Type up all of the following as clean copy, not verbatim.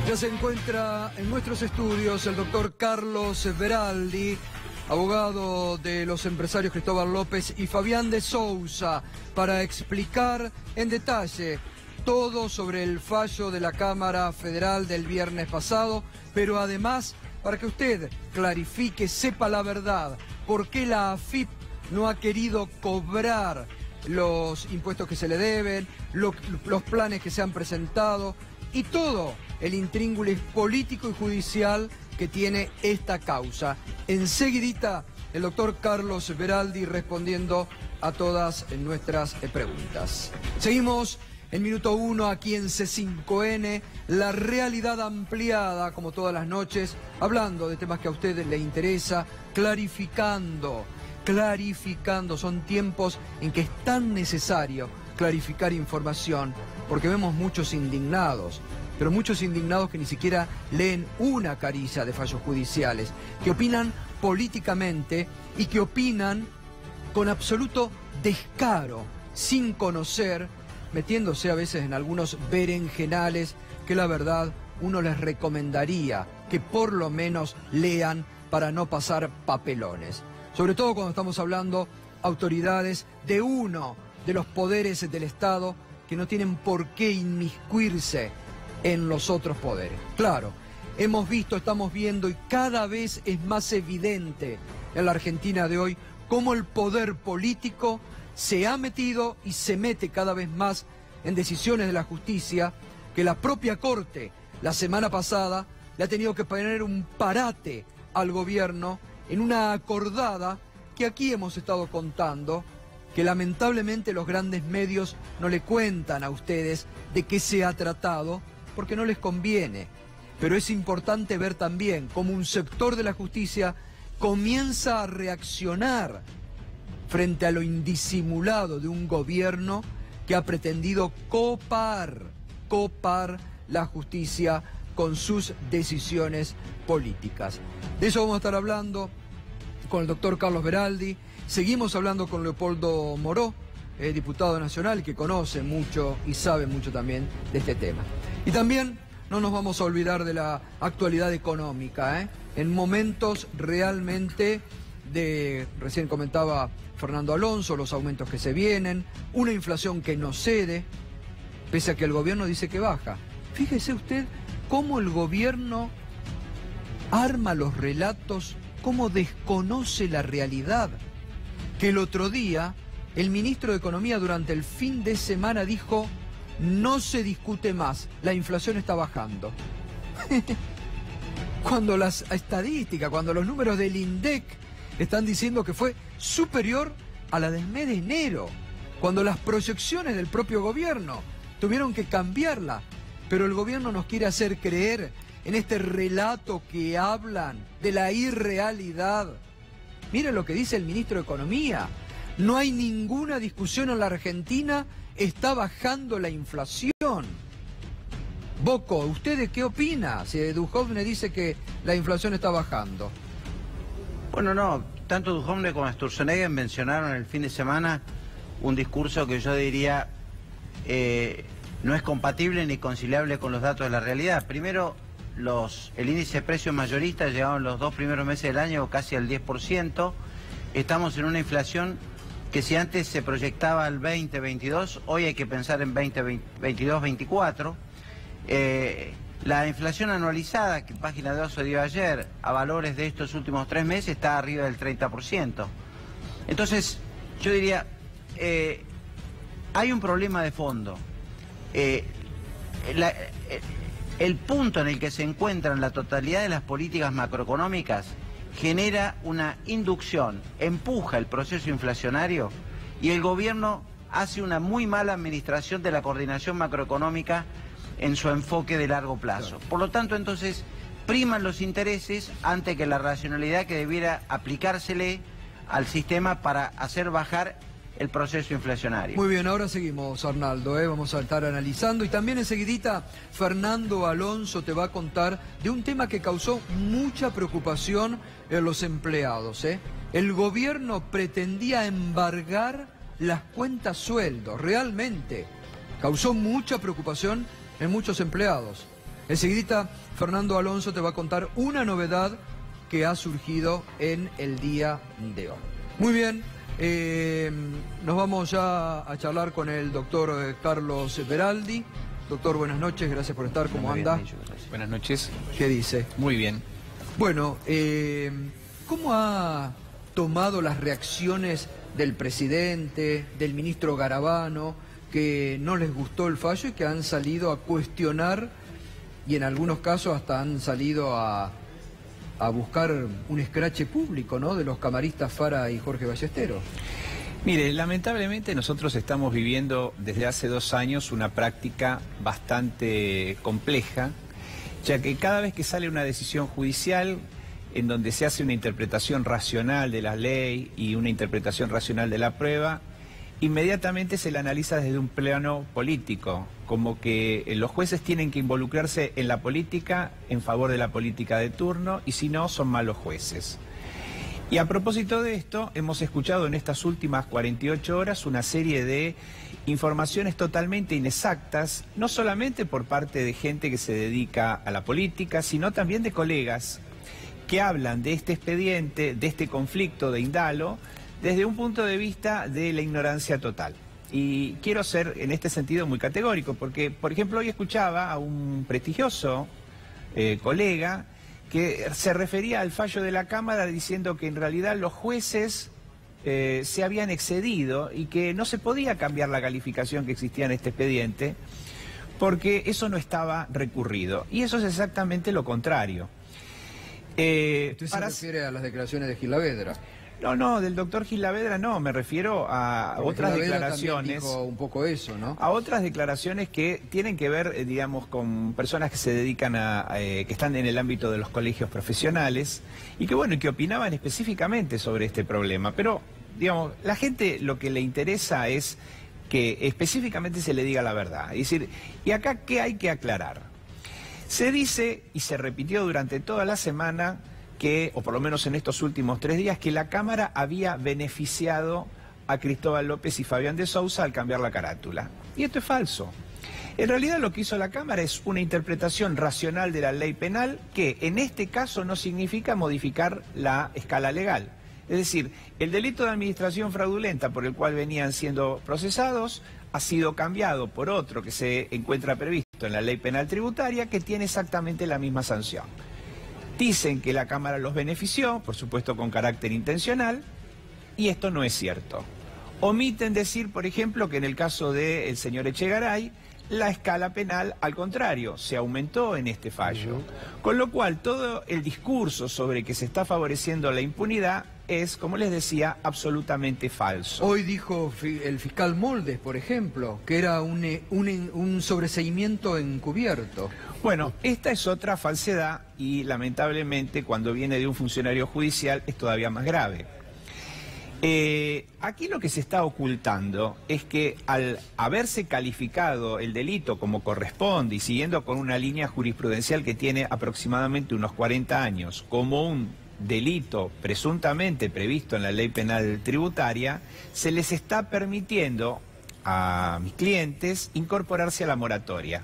Ya se encuentra en nuestros estudios el doctor Carlos Beraldi, abogado de los empresarios Cristóbal López y Fabián de Sousa, para explicar en detalle todo sobre el fallo de la Cámara Federal del viernes pasado, pero además para que usted clarifique, sepa la verdad, por qué la AFIP no ha querido cobrar los impuestos que se le deben, los planes que se han presentado y todo el intríngulis político y judicial que tiene esta causa. Enseguidita, el doctor Carlos Beraldi respondiendo a todas nuestras preguntas. Seguimos en Minuto 1 aquí en C5N, la realidad ampliada, como todas las noches, hablando de temas que a ustedes les interesa, clarificando. Son tiempos en que es tan necesario clarificar información, porque vemos muchos indignados, pero muchos indignados que ni siquiera leen una caricia de fallos judiciales, que opinan políticamente y que opinan con absoluto descaro, sin conocer, metiéndose a veces en algunos berenjenales que la verdad uno les recomendaría que por lo menos lean para no pasar papelones. Sobre todo cuando estamos hablando autoridades de uno de los poderes del Estado que no tienen por qué inmiscuirse en los otros poderes. Claro, hemos visto, estamos viendo y cada vez es más evidente en la Argentina de hoy cómo el poder político se ha metido y se mete cada vez más en decisiones de la justicia, que la propia Corte la semana pasada le ha tenido que poner un parate al gobierno en una acordada que aquí hemos estado contando, que lamentablemente los grandes medios no le cuentan a ustedes de qué se ha tratado, porque no les conviene. Pero es importante ver también cómo un sector de la justicia comienza a reaccionar frente a lo indisimulado de un gobierno que ha pretendido copar la justicia con sus decisiones políticas. De eso vamos a estar hablando con el doctor Carlos Beraldi. Seguimos hablando con Leopoldo Moró, diputado nacional, que conoce mucho y sabe mucho también de este tema. Y también no nos vamos a olvidar de la actualidad económica, en momentos realmente de, recién comentaba Fernando Alonso, los aumentos que se vienen, una inflación que no cede, pese a que el gobierno dice que baja. Fíjese usted cómo el gobierno arma los relatos, cómo desconoce la realidad. Que el otro día, el ministro de Economía durante el fin de semana dijo: no se discute más, la inflación está bajando. Cuando las estadísticas, cuando los números del INDEC están diciendo que fue superior a la del mes de enero, cuando las proyecciones del propio gobierno tuvieron que cambiarla, pero el gobierno nos quiere hacer creer en este relato que hablan de la irrealidad. Miren lo que dice el ministro de Economía: no hay ninguna discusión en la Argentina, está bajando la inflación. Bocco, ¿usted qué opina? Si Duhovne dice que la inflación está bajando. Bueno, no, tanto Duhovne como Sturzenegger mencionaron el fin de semana un discurso que yo diría no es compatible ni conciliable con los datos de la realidad. Primero, el índice de precios mayoristas llegaron los 2 primeros meses del año casi al 10%. Estamos en una inflación que si antes se proyectaba al 20-22, hoy hay que pensar en 20-22-24. La inflación anualizada, que Página 2 se dio ayer, a valores de estos últimos 3 meses, está arriba del 30%. Entonces, yo diría, hay un problema de fondo. El punto en el que se encuentran la totalidad de las políticas macroeconómicas genera una inducción, empuja el proceso inflacionario y el gobierno hace una muy mala administración de la coordinación macroeconómica en su enfoque de largo plazo. Por lo tanto, entonces, priman los intereses ante que la racionalidad que debiera aplicársele al sistema para hacer bajar el proceso inflacionario. Muy bien, ahora seguimos, Arnaldo, vamos a estar analizando y también enseguidita Fernando Alonso te va a contar de un tema que causó mucha preocupación en los empleados. El gobierno pretendía embargar las cuentas sueldos, realmente causó mucha preocupación en muchos empleados. Enseguidita, Fernando Alonso te va a contar una novedad que ha surgido en el día de hoy. Muy bien, nos vamos ya a charlar con el doctor Carlos Veraldi. Doctor, buenas noches, gracias por estar. ¿Cómo anda? Buenas noches. ¿Qué dice? Muy bien. Bueno, ¿cómo ha tomado las reacciones del presidente, del ministro Garabano, que no les gustó el fallo y que han salido a cuestionar y en algunos casos hasta han salido a buscar un escrache público, ¿no?, de los camaristas Fara y Jorge Ballesteros? Mire, lamentablemente nosotros estamos viviendo desde hace 2 años una práctica bastante compleja, ya que cada vez que sale una decisión judicial en donde se hace una interpretación racional de la ley y una interpretación racional de la prueba, inmediatamente se la analiza desde un plano político, como que los jueces tienen que involucrarse en la política en favor de la política de turno y si no son malos jueces. Y a propósito de esto, hemos escuchado en estas últimas 48 horas una serie de informaciones totalmente inexactas, no solamente por parte de gente que se dedica a la política, sino también de colegas que hablan de este expediente, de este conflicto de Indalo, desde un punto de vista de la ignorancia total. Y quiero ser en este sentido muy categórico, porque, por ejemplo, hoy escuchaba a un prestigioso colega que se refería al fallo de la Cámara diciendo que en realidad los jueces se habían excedido y que no se podía cambiar la calificación que existía en este expediente porque eso no estaba recurrido. Y eso es exactamente lo contrario. ¿Usted se refiere a las declaraciones de Gilavedra? No, del doctor Gilavedra no, me refiero a otras declaraciones. Dijo un poco eso, ¿no? A otras declaraciones que tienen que ver, digamos, con personas que se dedican que están en el ámbito de los colegios profesionales y que, bueno, y que opinaban específicamente sobre este problema. Pero, digamos, la gente lo que le interesa es que específicamente se le diga la verdad. Es decir, ¿y acá qué hay que aclarar? Se dice, y se repitió durante toda la semana, que, o por lo menos en estos últimos 3 días, que la Cámara había beneficiado a Cristóbal López y Fabián de Sousa al cambiar la carátula. Y esto es falso. En realidad lo que hizo la Cámara es una interpretación racional de la ley penal que en este caso no significa modificar la escala legal. Es decir, el delito de administración fraudulenta por el cual venían siendo procesados ha sido cambiado por otro que se encuentra previsto en la ley penal tributaria que tiene exactamente la misma sanción. Dicen que la Cámara los benefició, por supuesto con carácter intencional, y esto no es cierto. Omiten decir, por ejemplo, que en el caso del señor Echegaray, la escala penal, al contrario, se aumentó en este fallo. Con lo cual, todo el discurso sobre que se está favoreciendo la impunidad es, como les decía, absolutamente falso. Hoy dijo el fiscal Moldes, por ejemplo, que era un sobreseimiento encubierto. Bueno, esta es otra falsedad y lamentablemente cuando viene de un funcionario judicial es todavía más grave. Aquí lo que se está ocultando es que al haberse calificado el delito como corresponde y siguiendo con una línea jurisprudencial que tiene aproximadamente unos 40 años como un delito presuntamente previsto en la ley penal tributaria, se les está permitiendo a mis clientes incorporarse a la moratoria.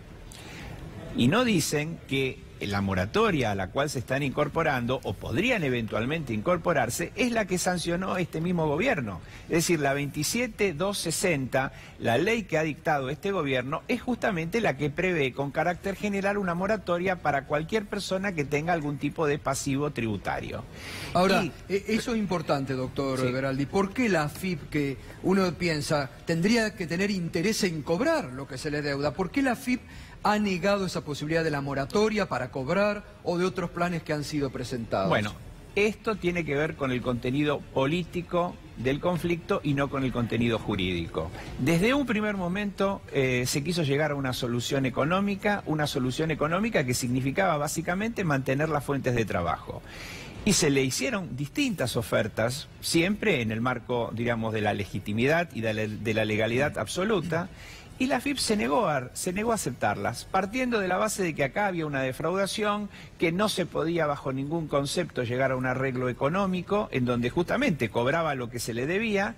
Y no dicen que la moratoria a la cual se están incorporando, o podrían eventualmente incorporarse, es la que sancionó este mismo gobierno. Es decir, la 27260, la ley que ha dictado este gobierno, es justamente la que prevé con carácter general una moratoria para cualquier persona que tenga algún tipo de pasivo tributario. Ahora, eso es importante, doctor Veraldi. ¿Por qué la AFIP, que uno piensa, tendría que tener interés en cobrar lo que se le deuda? ¿Por qué la AFIP ha negado esa posibilidad de la moratoria para cobrar o de otros planes que han sido presentados? Bueno, esto tiene que ver con el contenido político del conflicto y no con el contenido jurídico. Desde un primer momento se quiso llegar a una solución económica que significaba básicamente mantener las fuentes de trabajo. Y se le hicieron distintas ofertas, siempre en el marco, digamos, de la legitimidad y de la legalidad absoluta. Y la AFIP se negó a aceptarlas, partiendo de la base de que acá había una defraudación, que no se podía bajo ningún concepto llegar a un arreglo económico, en donde justamente cobraba lo que se le debía,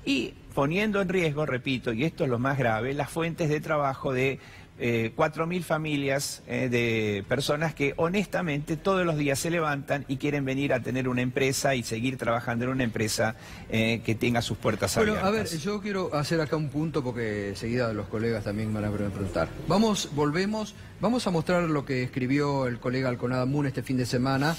y poniendo en riesgo, repito, y esto es lo más grave, las fuentes de trabajo de 4.000 familias de personas que honestamente todos los días se levantan y quieren venir a tener una empresa y seguir trabajando en una empresa que tenga sus puertas abiertas. Bueno, a ver, yo quiero hacer acá un punto porque enseguida los colegas también van a preguntar. Vamos a mostrar lo que escribió el colega Alconada Moon este fin de semana,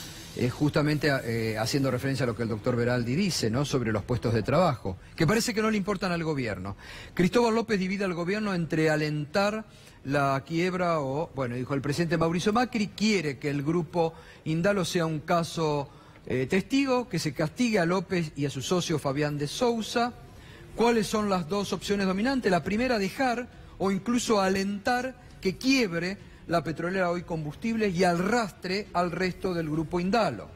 justamente haciendo referencia a lo que el doctor Veraldi dice, ¿no?, sobre los puestos de trabajo, que parece que no le importan al gobierno. Cristóbal López divide al gobierno entre alentar la quiebra o, bueno, dijo el presidente Mauricio Macri, quiere que el grupo Indalo sea un caso testigo, que se castigue a López y a su socio Fabián de Sousa. ¿Cuáles son las dos opciones dominantes? La primera, dejar o incluso alentar que quiebre la petrolera Hoy Combustibles y arrastre al resto del grupo Indalo.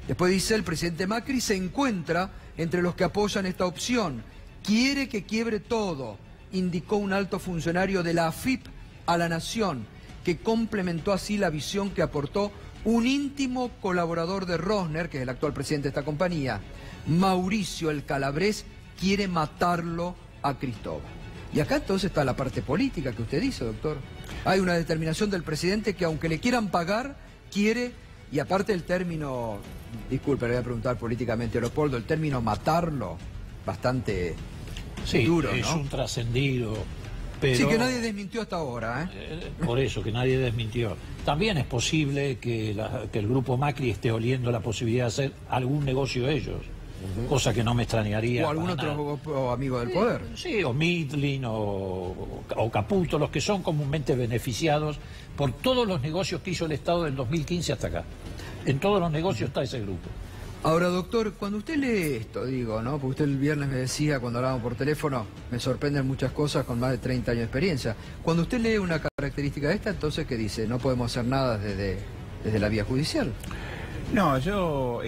Después dice, el presidente Macri se encuentra entre los que apoyan esta opción. Quiere que quiebre todo, indicó un alto funcionario de la AFIP a La Nación, que complementó así la visión que aportó un íntimo colaborador de Rosner, que es el actual presidente de esta compañía. Mauricio el Calabrés quiere matarlo a Cristóbal. Y acá entonces está la parte política que usted dice, doctor. Hay una determinación del presidente que aunque le quieran pagar, quiere, y aparte el término, disculpe, le voy a preguntar políticamente, Leopoldo, el término matarlo, bastante duro, ¿no? Es un trascendido, pero... Sí, que nadie desmintió hasta ahora, Por eso, que nadie desmintió. También es posible que el grupo Macri esté oliendo la posibilidad de hacer algún negocio ellos. Cosa que no me extrañaría. O algún otro amigo del poder. Sí, o Midlin o Caputo, los que son comúnmente beneficiados por todos los negocios que hizo el Estado del 2015 hasta acá. En todos los negocios está ese grupo. Ahora, doctor, cuando usted lee esto, digo, ¿no? Porque usted el viernes me decía, cuando hablábamos por teléfono, me sorprenden muchas cosas con más de 30 años de experiencia. Cuando usted lee una característica de esta, entonces, ¿qué dice? No podemos hacer nada desde la vía judicial. No, yo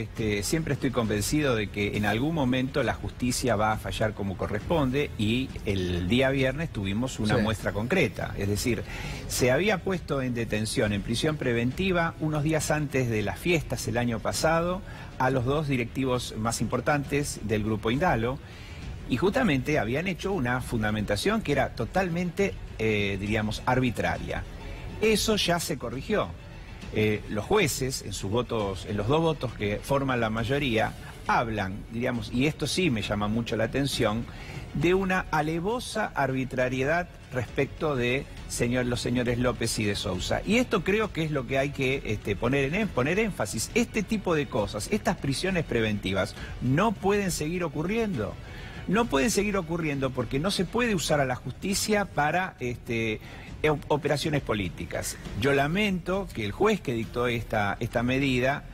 siempre estoy convencido de que en algún momento la justicia va a fallar como corresponde y el día viernes tuvimos una muestra concreta. Es decir, se había puesto en detención, en prisión preventiva, unos días antes de las fiestas el año pasado, a los dos directivos más importantes del grupo Indalo y justamente habían hecho una fundamentación que era totalmente, diríamos, arbitraria. Eso ya se corrigió. Los jueces, en sus votos, en los dos votos que forman la mayoría, hablan, diríamos, y esto sí me llama mucho la atención, de una alevosa arbitrariedad respecto de los señores López y de Sousa. Y esto creo que es lo que hay que poner énfasis. Este tipo de cosas, estas prisiones preventivas, no pueden seguir ocurriendo. No pueden seguir ocurriendo porque no se puede usar a la justicia para operaciones políticas. Yo lamento que el juez que dictó esta medida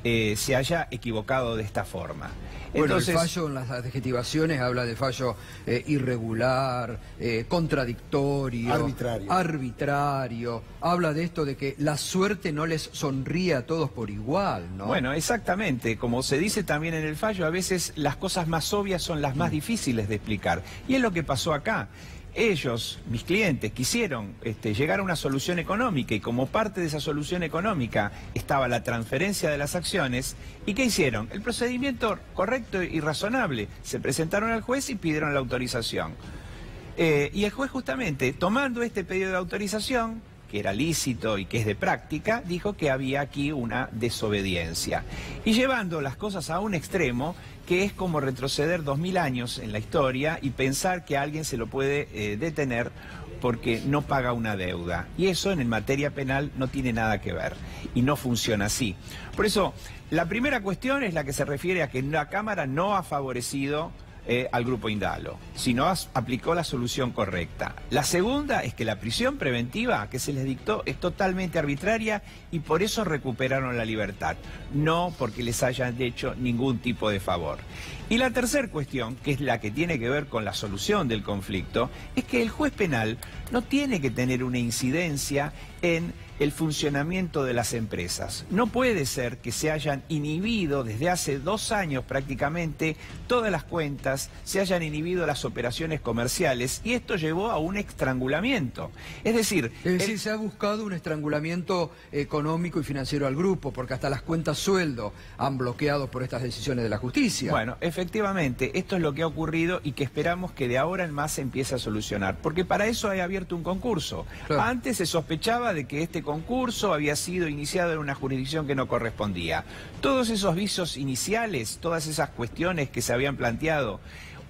se haya equivocado de esta forma. Bueno, entonces, el fallo en las adjetivaciones habla de fallo irregular, contradictorio, arbitrario. Habla de esto de que la suerte no les sonríe a todos por igual, ¿no? Bueno, exactamente. Como se dice también en el fallo, a veces las cosas más obvias son las más difíciles de explicar. Y es lo que pasó acá. Ellos, mis clientes, quisieron llegar a una solución económica y como parte de esa solución económica estaba la transferencia de las acciones. ¿Y qué hicieron? El procedimiento correcto y razonable. Se presentaron al juez y pidieron la autorización. Y el juez justamente, tomando este pedido de autorización, que era lícito y que es de práctica, dijo que había aquí una desobediencia. Y llevando las cosas a un extremo, que es como retroceder 2000 años en la historia y pensar que a alguien se lo puede detener porque no paga una deuda. Y eso en materia penal no tiene nada que ver y no funciona así. Por eso, la primera cuestión es la que se refiere a que la Cámara no ha favorecido al grupo Indalo, sino aplicó la solución correcta. La segunda es que la prisión preventiva que se les dictó es totalmente arbitraria y por eso recuperaron la libertad, no porque les hayan hecho ningún tipo de favor. Y la tercera cuestión, que es la que tiene que ver con la solución del conflicto, es que el juez penal no tiene que tener una incidencia en el funcionamiento de las empresas. No puede ser que se hayan inhibido desde hace 2 años prácticamente todas las cuentas días se hayan inhibido las operaciones comerciales y esto llevó a un estrangulamiento. Es decir, se ha buscado un estrangulamiento económico y financiero al grupo, porque hasta las cuentas sueldo han bloqueado por estas decisiones de la justicia. Bueno, efectivamente, esto es lo que ha ocurrido y que esperamos que de ahora en más se empiece a solucionar, porque para eso hay abierto un concurso. Claro. Antes se sospechaba de que este concurso había sido iniciado en una jurisdicción que no correspondía. Todos esos visos iniciales, todas esas cuestiones que se habían planteado,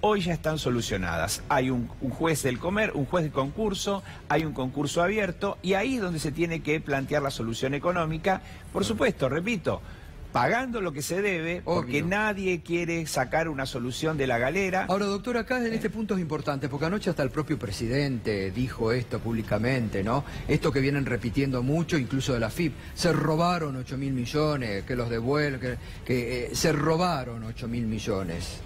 hoy ya están solucionadas. Hay un juez del un juez de concurso, hay un concurso abierto y ahí es donde se tiene que plantear la solución económica. Por supuesto, repito, pagando lo que se debe, porque obvio, nadie quiere sacar una solución de la galera. Ahora, doctor, acá en este punto es importante, porque anoche hasta el propio presidente dijo esto públicamente, ¿no? Esto que vienen repitiendo mucho, incluso de la AFIP. Se robaron 8.000 millones, que los devuelven, que se robaron 8.000 millones.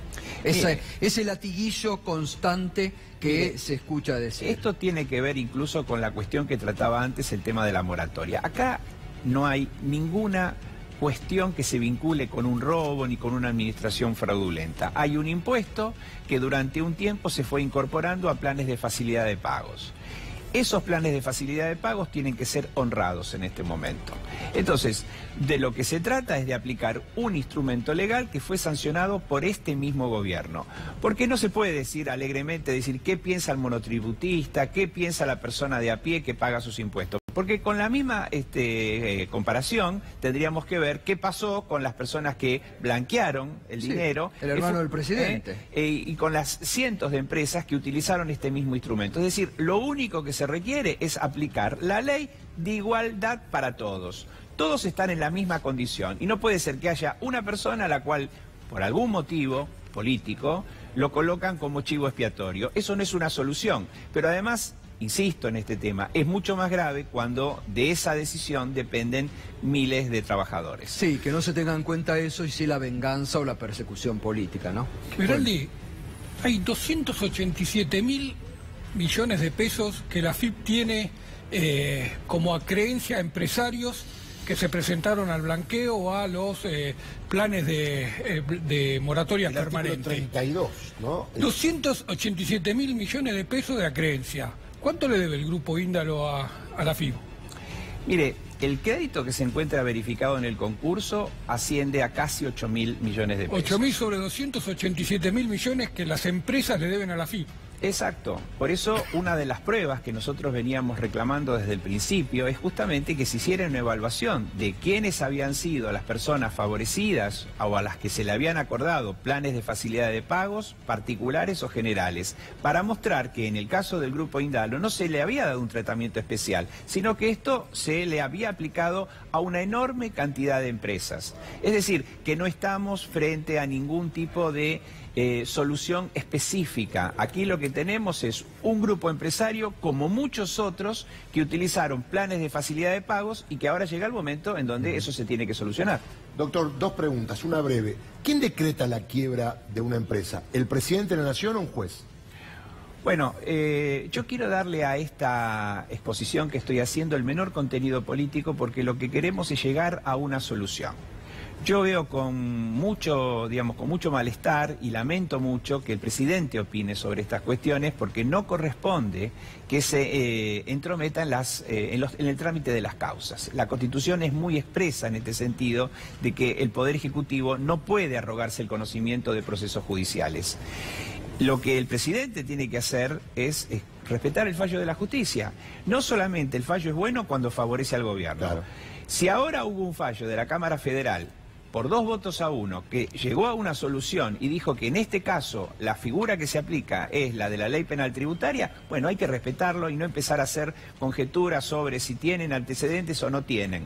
Ese latiguillo constante que se escucha decir. Esto tiene que ver incluso con la cuestión que trataba antes, el tema de la moratoria. Acá no hay ninguna cuestión que se vincule con un robo ni con una administración fraudulenta. Hay un impuesto que durante un tiempo se fue incorporando a planes de facilidad de pagos. Esos planes de facilidad de pagos tienen que ser honrados en este momento. Entonces, de lo que se trata es de aplicar un instrumento legal que fue sancionado por este mismo gobierno. Porque no se puede decir alegremente, qué piensa el monotributista, qué piensa la persona de a pie que paga sus impuestos. Porque con la misma comparación tendríamos que ver qué pasó con las personas que blanquearon el dinero. El hermano del presidente. Y con las cientos de empresas que utilizaron este mismo instrumento. Es decir, lo único que se requiere es aplicar la ley de igualdad para todos. Todos están en la misma condición y no puede ser que haya una persona a la cual, por algún motivo político, lo colocan como chivo expiatorio. Eso no es una solución, pero además, insisto en este tema, es mucho más grave cuando de esa decisión dependen miles de trabajadores. Sí, que no se tenga en cuenta eso y sí la venganza o la persecución política, ¿no? Veraldi, hay 287.000 millones de pesos que la AFIP tiene como acreencia a empresarios que se presentaron al blanqueo o a los planes de moratoria permanente. 32, ¿no? 287.000 millones de pesos de acreencia. ¿Cuánto le debe el Grupo Índalo a la AFIP? Mire, el crédito que se encuentra verificado en el concurso asciende a casi 8.000 millones de pesos. 8.000 sobre 287.000 millones que las empresas le deben a la AFIP. Exacto. Por eso una de las pruebas que nosotros veníamos reclamando desde el principio es justamente que se hiciera una evaluación de quiénes habían sido las personas favorecidas o a las que se le habían acordado planes de facilidad de pagos particulares o generales, para mostrar que en el caso del Grupo Indalo no se le había dado un tratamiento especial, sino que esto se le había aplicado a una enorme cantidad de empresas. Es decir, que no estamos frente a ningún tipo de solución específica. Aquí lo que tenemos es un grupo empresario, como muchos otros, que utilizaron planes de facilidad de pagos y que ahora llega el momento en donde eso se tiene que solucionar. Doctor, dos preguntas, una breve. ¿Quién decreta la quiebra de una empresa? ¿El presidente de la Nación o un juez? Bueno, yo quiero darle a esta exposición que estoy haciendo el menor contenido político porque lo que queremos es llegar a una solución. Yo veo con mucho malestar y lamento mucho que el presidente opine sobre estas cuestiones porque no corresponde que se entrometa en el trámite de las causas. La Constitución es muy expresa en este sentido de que el Poder Ejecutivo no puede arrogarse el conocimiento de procesos judiciales. Lo que el presidente tiene que hacer es respetar el fallo de la justicia. No solamente el fallo es bueno cuando favorece al gobierno. Claro. Si ahora hubo un fallo de la Cámara Federal por 2-1 que llegó a una solución y dijo que en este caso la figura que se aplica es la de la ley penal tributaria, bueno, hay que respetarlo y no empezar a hacer conjeturas sobre si tienen antecedentes o no tienen.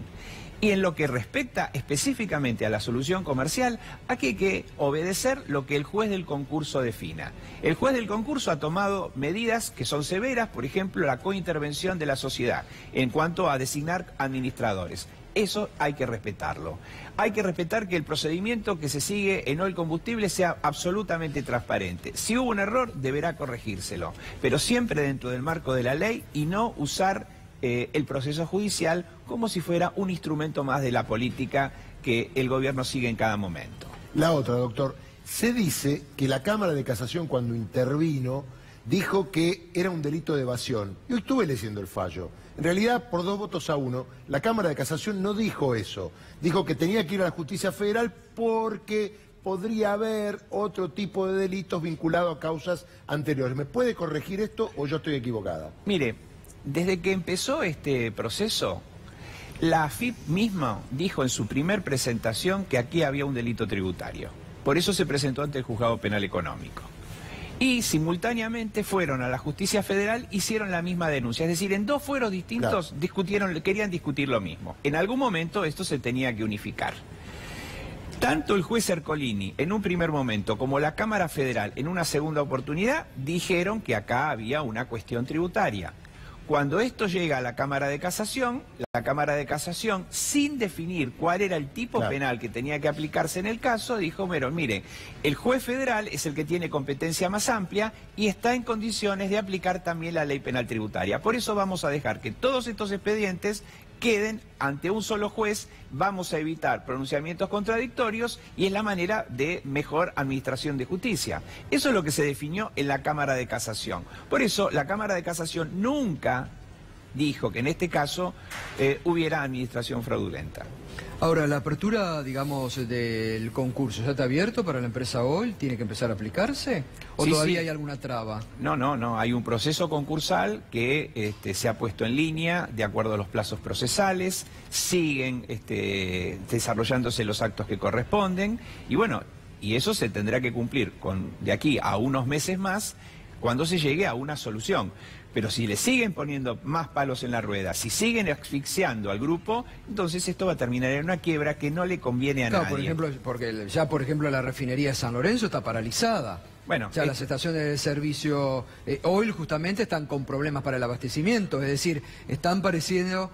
Y en lo que respecta específicamente a la solución comercial, aquí hay que obedecer lo que el juez del concurso defina. El juez del concurso ha tomado medidas que son severas, por ejemplo, la cointervención de la sociedad en cuanto a designar administradores. Eso hay que respetarlo. Hay que respetar que el procedimiento que se sigue en Oil Combustible sea absolutamente transparente. Si hubo un error, deberá corregírselo, pero siempre dentro del marco de la ley y no usar el proceso judicial como si fuera un instrumento más de la política que el gobierno sigue en cada momento. La otra, doctor, Se dice que la Cámara de Casación, cuando intervino, dijo que era un delito de evasión. Yo estuve leyendo el fallo. En realidad, por 2-1, la Cámara de Casación no dijo eso. Dijo que tenía que ir a la Justicia Federal porque podría haber otro tipo de delitos vinculados a causas anteriores. ¿Me puede corregir esto o yo estoy equivocada? Mire, desde que empezó este proceso, la AFIP misma dijo en su primer presentación que aquí había un delito tributario. Por eso se presentó ante el Juzgado Penal Económico. Y simultáneamente fueron a la Justicia Federal, hicieron la misma denuncia. Es decir, en dos fueros distintos querían discutir lo mismo. En algún momento esto se tenía que unificar. Tanto el juez Ercolini en un primer momento como la Cámara Federal en una segunda oportunidad dijeron que acá había una cuestión tributaria. Cuando esto llega a la Cámara de Casación, sin definir cuál era el tipo penal que tenía que aplicarse en el caso, dijo, pero mire, el juez federal es el que tiene competencia más amplia y está en condiciones de aplicar también la ley penal tributaria. Por eso vamos a dejar que todos estos expedientes queden ante un solo juez, vamos a evitar pronunciamientos contradictorios y es la manera de mejor administración de justicia. Eso es lo que se definió en la Cámara de Casación. Por eso la Cámara de Casación nunca dijo que en este caso hubiera administración fraudulenta. Ahora, la apertura, digamos, del concurso, ¿ya está abierto para la empresa Oil? ¿Tiene que empezar a aplicarse? ¿O sí, todavía sí. hay alguna traba? No, hay un proceso concursal que se ha puesto en línea de acuerdo a los plazos procesales, siguen desarrollándose los actos que corresponden y bueno, y eso se tendrá que cumplir de aquí a unos meses más cuando se llegue a una solución. Pero si le siguen poniendo más palos en la rueda, si siguen asfixiando al grupo, entonces esto va a terminar en una quiebra que no le conviene a nadie. Por ejemplo, porque ya, por ejemplo, la refinería de San Lorenzo está paralizada. Bueno, ya las estaciones de servicio Oil justamente están con problemas para el abastecimiento, es decir, están pareciera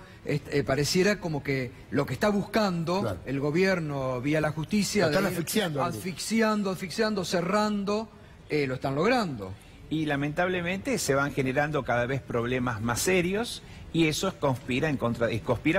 como que lo que está buscando el gobierno vía la justicia, lo están asfixiando, cerrando, lo están logrando. Y lamentablemente se van generando cada vez problemas más serios y eso conspira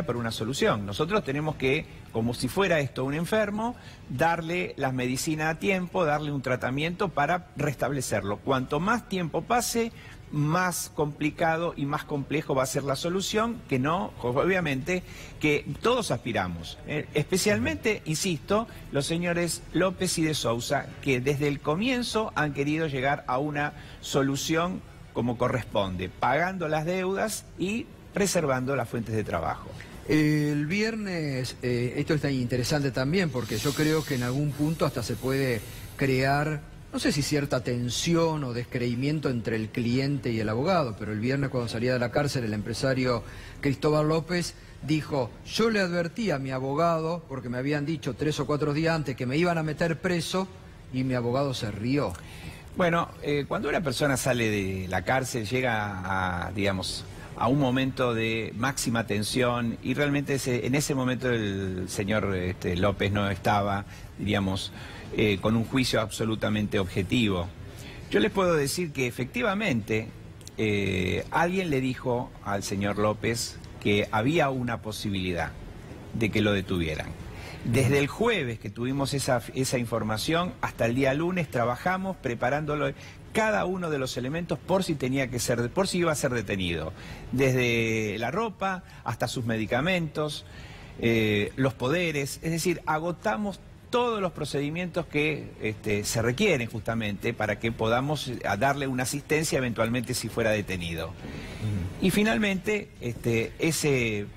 por una solución. Nosotros tenemos que, como si fuera esto un enfermo, darle las medicinas a tiempo, darle un tratamiento para restablecerlo. Cuanto más tiempo pase, más complicado y más complejo va a ser la solución, que no, obviamente, que todos aspiramos. Especialmente, insisto, los señores López y de Sousa, que desde el comienzo han querido llegar a una solución como corresponde, pagando las deudas y preservando las fuentes de trabajo. El viernes, esto está interesante también, porque yo creo que en algún punto hasta se puede crear, no sé si cierta tensión o descreimiento entre el cliente y el abogado, pero el viernes cuando salía de la cárcel el empresario Cristóbal López dijo, yo le advertí a mi abogado, porque me habían dicho 3 o 4 días antes que me iban a meter preso, y mi abogado se rió. Bueno, cuando una persona sale de la cárcel llega a, digamos, a un momento de máxima tensión y realmente en ese momento el señor López no estaba, diríamos, con un juicio absolutamente objetivo. Yo les puedo decir que efectivamente alguien le dijo al señor López que había una posibilidad de que lo detuvieran. Desde el jueves que tuvimos esa información hasta el día lunes trabajamos preparándolo cada uno de los elementos por si iba a ser detenido. Desde la ropa hasta sus medicamentos, los poderes, es decir, agotamos todos los procedimientos que se requieren justamente para que podamos darle una asistencia eventualmente si fuera detenido. Y finalmente ese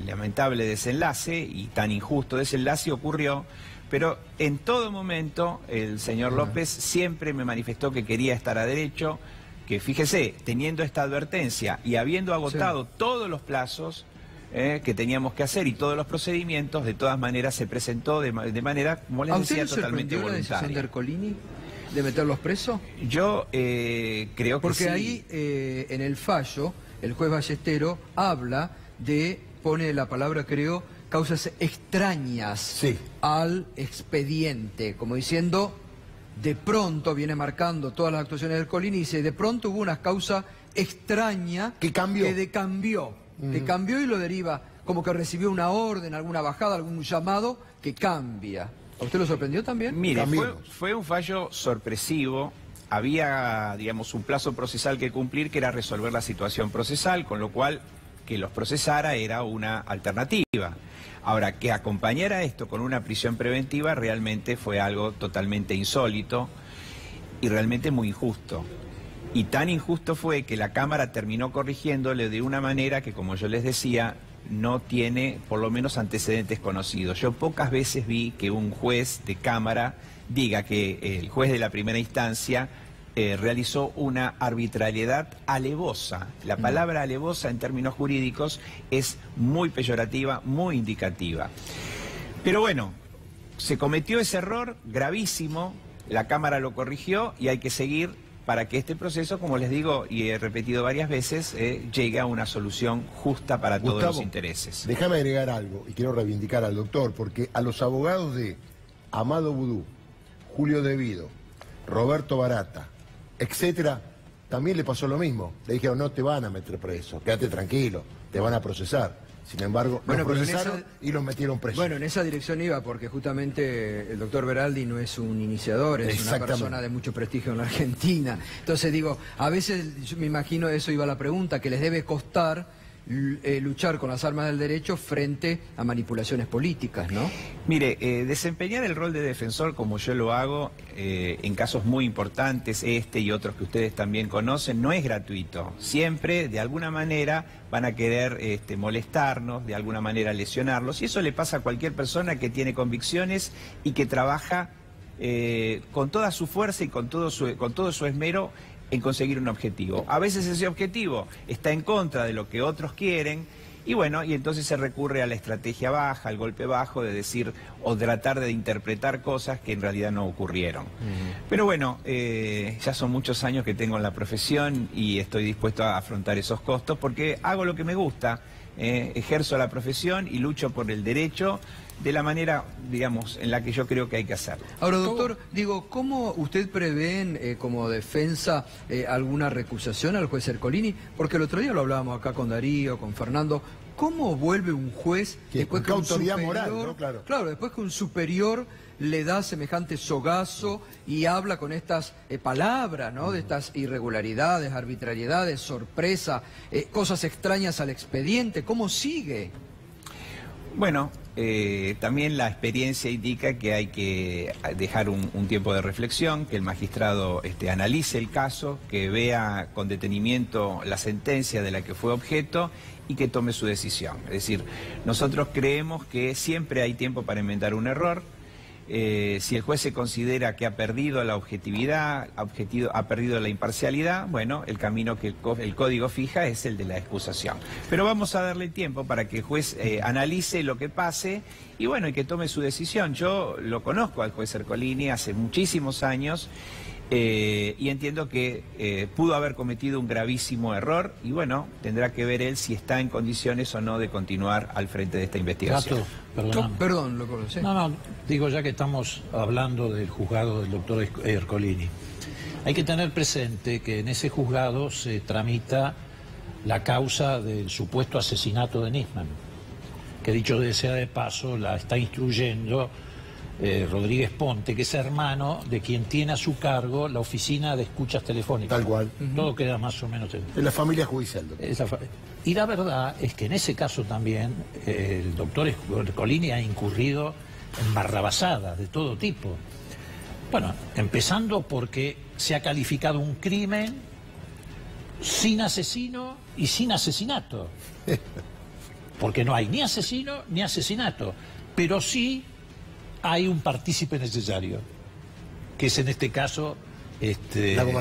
lamentable desenlace y tan injusto desenlace ocurrió, pero en todo momento el señor López siempre me manifestó que quería estar a derecho, que fíjese, teniendo esta advertencia y habiendo agotado todos los plazos que teníamos que hacer y todos los procedimientos, de todas maneras se presentó de manera, como les decía, totalmente voluntaria. ¿A usted no se sorprendió la decisión de Ercolini de meterlos presos? Yo creo que sí. Porque ahí en el fallo el juez Ballestero pone la palabra, creo, causas extrañas al expediente, como diciendo, de pronto viene marcando todas las actuaciones del Ercolini y dice, de pronto hubo una causa extraña que cambió y lo deriva, como que recibió una orden, alguna bajada, algún llamado que cambia. ¿A usted lo sorprendió también? Mire, fue un fallo sorpresivo. Había, digamos, un plazo procesal que cumplir, que era resolver la situación procesal, con lo cual que los procesara era una alternativa. Ahora, que acompañara esto con una prisión preventiva realmente fue algo totalmente insólito y realmente muy injusto. Y tan injusto fue que la Cámara terminó corrigiéndole de una manera que, como yo les decía, no tiene por lo menos antecedentes conocidos. Yo pocas veces vi que un juez de Cámara diga que el juez de la primera instancia realizó una arbitrariedad alevosa. La palabra alevosa en términos jurídicos es muy peyorativa, muy indicativa. Pero bueno, se cometió ese error gravísimo, la Cámara lo corrigió y hay que seguir para que este proceso, como les digo y he repetido varias veces, llegue a una solución justa para todos los intereses. Déjame agregar algo y quiero reivindicar al doctor, porque a los abogados de Amado Vudú, Julio Devido, Roberto Barata, etcétera, también le pasó lo mismo. Le dijeron, no te van a meter preso, quédate tranquilo, te van a procesar. Sin embargo, los procesaron y los metieron presos. Bueno, en esa dirección iba, porque justamente el doctor Veraldi no es un iniciador, es una persona de mucho prestigio en la Argentina. Entonces digo, a veces yo me imagino eso iba la pregunta, que les debe costar luchar con las armas del derecho frente a manipulaciones políticas, ¿no? Mire, desempeñar el rol de defensor como yo lo hago en casos muy importantes, este y otros que ustedes también conocen, no es gratuito. Siempre, de alguna manera, van a querer molestarnos, de alguna manera lesionarlos, y eso le pasa a cualquier persona que tiene convicciones y que trabaja con toda su fuerza y con todo su esmero en conseguir un objetivo. A veces ese objetivo está en contra de lo que otros quieren y bueno, y entonces se recurre a la estrategia baja, al golpe bajo de decir o tratar de interpretar cosas que en realidad no ocurrieron. Pero bueno, ya son muchos años que tengo en la profesión y estoy dispuesto a afrontar esos costos porque hago lo que me gusta, ejerzo la profesión y lucho por el derecho de la manera, digamos, en la que yo creo que hay que hacerlo. Ahora, doctor, digo, ¿cómo usted prevé como defensa alguna recusación al juez Ercolini? Porque el otro día lo hablábamos acá con Darío, con Fernando. ¿Cómo vuelve un juez después que autoridad superior, moral, ¿no? Claro, después que un superior le da semejante sogazo y habla con estas palabras, ¿no? De estas irregularidades, arbitrariedades, sorpresa, cosas extrañas al expediente? ¿Cómo sigue? Bueno, también la experiencia indica que hay que dejar un tiempo de reflexión, que el magistrado analice el caso, que vea con detenimiento la sentencia de la que fue objeto y que tome su decisión. Es decir, nosotros creemos que siempre hay tiempo para enmendar un error. Si el juez se considera que ha perdido la objetividad, ha perdido la imparcialidad, bueno, el camino que el código fija es el de la excusación. Pero vamos a darle tiempo para que el juez analice lo que pase y bueno, y que tome su decisión. Yo lo conozco al juez Ercolini hace muchísimos años y entiendo que pudo haber cometido un gravísimo error y bueno, tendrá que ver él si está en condiciones o no de continuar al frente de esta investigación. Perdón, lo conocí. No, digo, ya que estamos hablando del juzgado del doctor Ercolini, hay que tener presente que en ese juzgado se tramita la causa del supuesto asesinato de Nisman, que dicho sea de paso, la está instruyendo Rodríguez Ponte, que es hermano de quien tiene a su cargo la oficina de escuchas telefónicas. Tal cual. Todo queda más o menos en la familia judicial. Y la verdad es que en ese caso también el doctor Ercolini ha incurrido en barrabasadas de todo tipo. Bueno, empezando porque se ha calificado un crimen sin asesino y sin asesinato. Porque no hay ni asesino ni asesinato, pero sí hay un partícipe necesario, que es en este caso Lago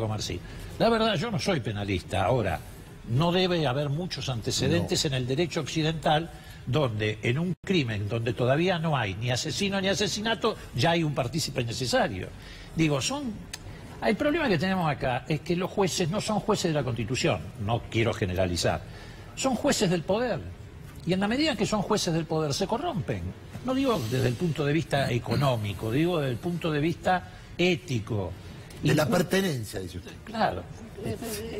Marcino. La verdad, yo no soy penalista. Ahora, no debe haber muchos antecedentes en el derecho occidental donde en un crimen donde todavía no hay ni asesino ni asesinato, ya hay un partícipe necesario. Digo, el problema que tenemos acá es que los jueces no son jueces de la Constitución, no quiero generalizar, son jueces del poder. Y en la medida que son jueces del poder se corrompen. No digo desde el punto de vista económico, digo desde el punto de vista ético. De la pertenencia, dice usted. Claro.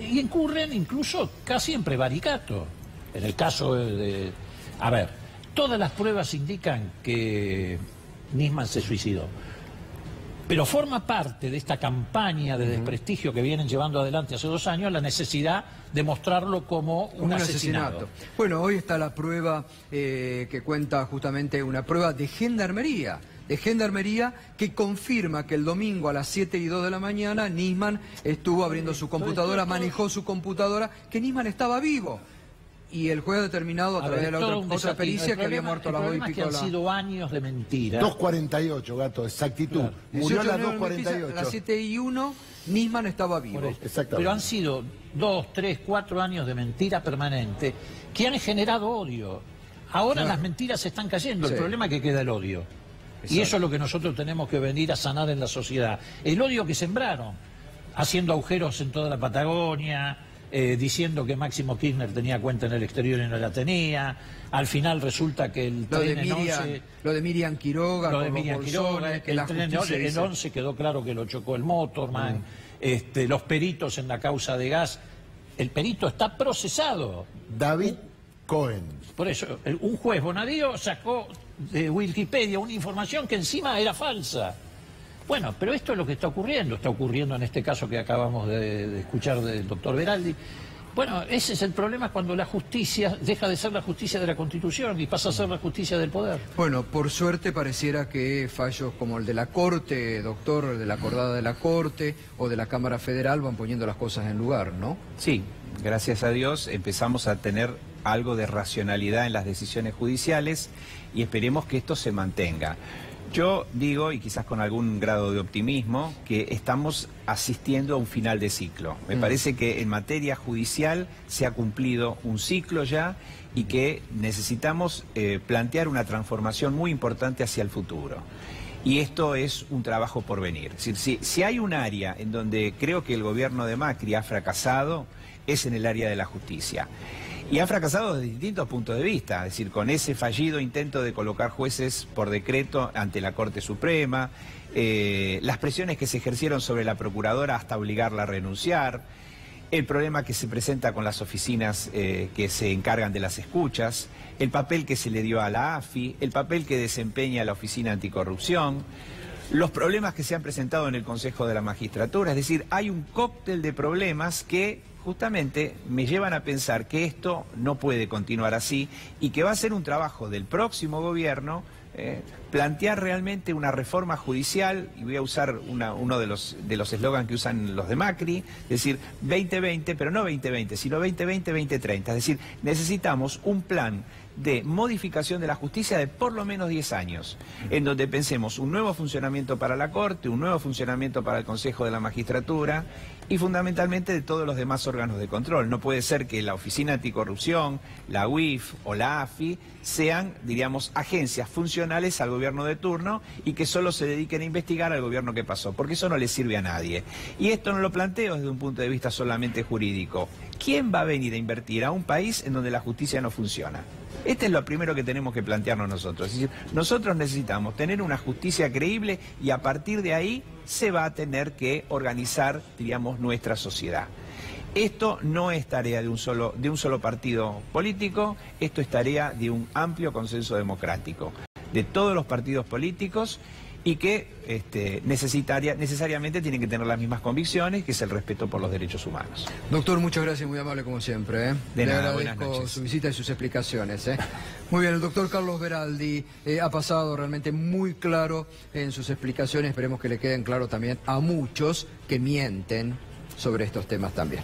Y incurren incluso casi en prevaricato. En el caso de... A ver, todas las pruebas indican que Nisman se suicidó. Pero forma parte de esta campaña de desprestigio que vienen llevando adelante hace 2 años la necesidad de mostrarlo como un asesinato. Bueno, hoy está la prueba que cuenta justamente una prueba de gendarmería que confirma que el domingo a las 7:02 de la mañana Nisman estuvo abriendo su computadora, manejó su computadora, que Nisman estaba vivo. Y el juez ha determinado a través de la otra pericia que había muerto a las 2:00 han sido años de mentira. 2:48, Gato, exactitud. Claro. Murió a las 2:48. A las 7:01 Nisman estaba vivo. Pero han sido 2, 3, 4 años de mentira permanente que han generado odio. Ahora las mentiras se están cayendo, el problema es que queda el odio. Exacto. Y eso es lo que nosotros tenemos que venir a sanar en la sociedad. El odio que sembraron, haciendo agujeros en toda la Patagonia, diciendo que Máximo Kirchner tenía cuenta en el exterior y no la tenía. Al final resulta que el tren en 11... Lo de Miriam Quiroga, que el tren en 11 quedó claro que lo chocó el Motorman. Los peritos en la causa de gas. El perito está procesado. David Cohen. Por eso, un juez Bonadío sacó de Wikipedia una información que encima era falsa. Bueno, pero esto es lo que está ocurriendo en este caso que acabamos de escuchar del doctor Veraldi. Bueno, ese es el problema cuando la justicia deja de ser la justicia de la Constitución y pasa a ser la justicia del poder. Bueno, por suerte pareciera que fallos como el de la Corte, doctor, de la acordada de la Corte o de la Cámara Federal van poniendo las cosas en lugar, ¿no? Sí, gracias a Dios empezamos a tener algo de racionalidad en las decisiones judiciales y esperemos que esto se mantenga. Yo digo, y quizás con algún grado de optimismo, que estamos asistiendo a un final de ciclo. Me parece que en materia judicial se ha cumplido un ciclo ya y que necesitamos plantear una transformación muy importante hacia el futuro. Y esto es un trabajo por venir. Es decir, si hay un área en donde creo que el gobierno de Macri ha fracasado, es en el área de la justicia. Y ha fracasado desde distintos puntos de vista, es decir, con ese fallido intento de colocar jueces por decreto ante la Corte Suprema, las presiones que se ejercieron sobre la Procuradora hasta obligarla a renunciar, el problema que se presenta con las oficinas que se encargan de las escuchas, el papel que se le dio a la AFI, el papel que desempeña la Oficina Anticorrupción, los problemas que se han presentado en el Consejo de la Magistratura, es decir, hay un cóctel de problemas que justamente me llevan a pensar que esto no puede continuar así y que va a ser un trabajo del próximo gobierno plantear realmente una reforma judicial, y voy a usar uno de los eslogans que usan los de Macri, es decir, 2020, pero no 2020, sino 2020-2030, es decir, necesitamos un plan de modificación de la justicia de por lo menos 10 años, en donde pensemos un nuevo funcionamiento para la Corte, un nuevo funcionamiento para el Consejo de la Magistratura y fundamentalmente de todos los demás órganos de control. No puede ser que la Oficina Anticorrupción, la UIF o la AFI sean, diríamos, agencias funcionales al gobierno de turno y que solo se dediquen a investigar al gobierno que pasó, porque eso no le sirve a nadie. Y esto no lo planteo desde un punto de vista solamente jurídico. ¿Quién va a venir a invertir a un país en donde la justicia no funciona? Este es lo primero que tenemos que plantearnos nosotros. Es decir, nosotros necesitamos tener una justicia creíble y a partir de ahí se va a tener que organizar, diríamos, nuestra sociedad. Esto no es tarea de un solo partido político, esto es tarea de un amplio consenso democrático, de todos los partidos políticos y que necesariamente tienen que tener las mismas convicciones, que es el respeto por los derechos humanos. Doctor, muchas gracias, muy amable como siempre. De nada, Le agradezco su visita y sus explicaciones. Muy bien, el doctor Carlos Veraldi ha pasado realmente muy claro en sus explicaciones, esperemos que le queden claro también a muchos que mienten sobre estos temas también.